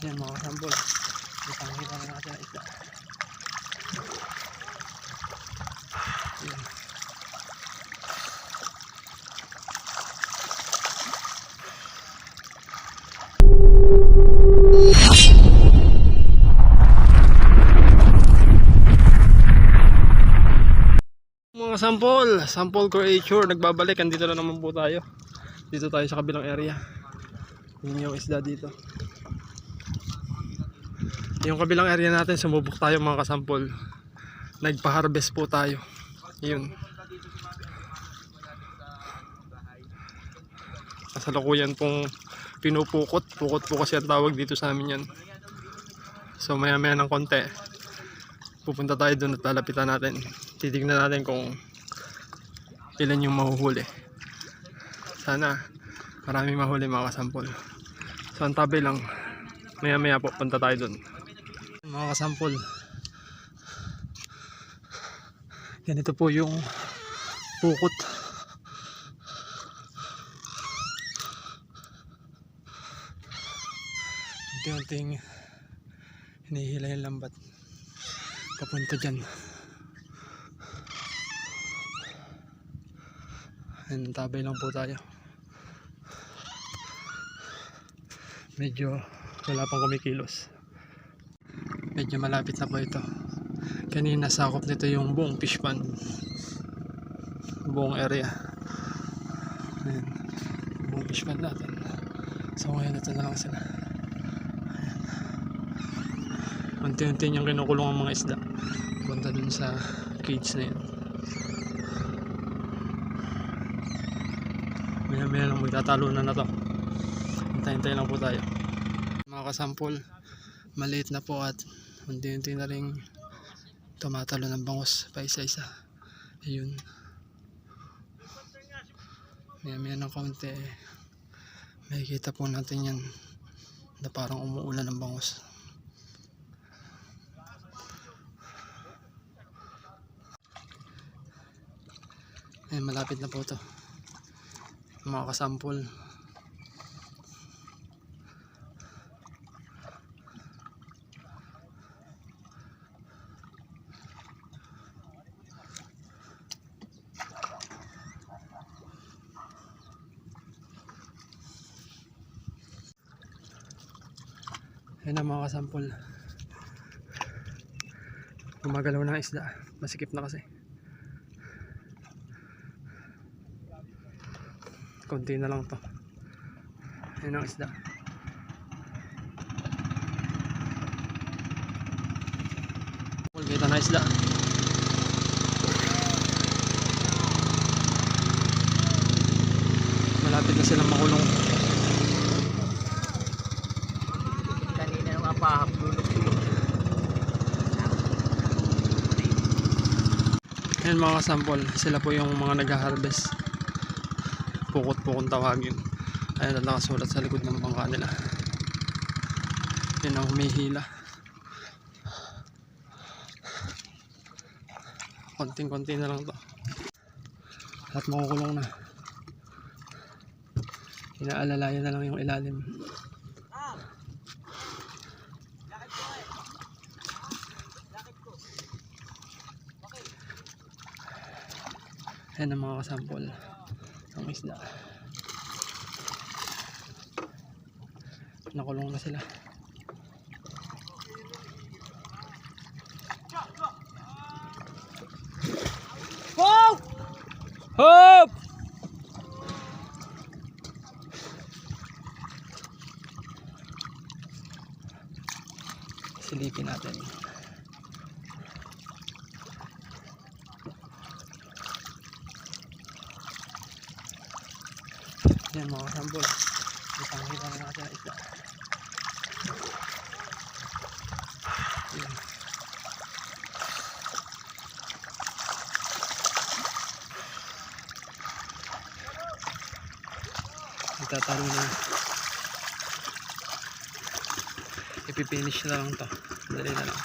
Yan mga kasambol, kita na natin ang isda. Yan. Mga sample creature, nagbabalik. Andito na naman po tayo. Dito tayo sa kabilang area. Yun yung isda dito. Yung kabilang area natin, sumubok tayo mga kasampol. Nagpa-harvest po tayo. Yun. Kasalukuyan pong pinupukot. Pukot po kasi ang tawag dito sa amin yan. So maya maya ng konti, pupunta tayo doon at lalapitan natin. Titignan natin kung ilan yung mahuhuli. Sana marami mahuli mga kasampol. So ang tabi lang, maya maya po punta tayo doon. Mga kasampol, ganito po yung pukot. Unti-unting hinihila yung lambat papunta dyan. And tabay lang po tayo. Medyo wala pang kumikilos. Medyo malapit na po ito. Kanina sakop nito yung buong fish pond, buong area. Ayan, buong fish pond natin. So ngayon ito na lang sila. Ayan. Unti-unti niyang kinukulong ang mga isda punta dun sa cage na yun. Maya lang magtatalunan na to. Hintay-hintay lang po tayo. Mga kasampol, maliit na po at unti-unti na rin tumatalo ng bangus pa isa-isa. Ayun. Maya ng kaunti, makikita po natin yan na parang umuulan ng bangus. Ayun, malapit na po to mga kasampol. Ayun na mga kasampol, gumagalaw ng isda, masikip na kasi. Konti na lang to. Ayun ang isda. Kita na isda. Malapit na silang makulong. Kanina nung apahap dulog. Ayan mga kasampol, sila po yung mga nag-harvest. Pukot-pukong tawagin. Ayan ang nakasulat sa likod ng bangka nila. Yan ang humihila. Konting-konti na lang to at makukulong na. Inaalalayan na lang yung ilalim. Ayan ang mga kasampol, ang isda. Nakulong na sila. Hop! Hop! Silipin natin. Yan mga kasampol, ipanghipa na natin ang isda. Yan. Itatalo na. Ipipinish na lang to. Dali na lang.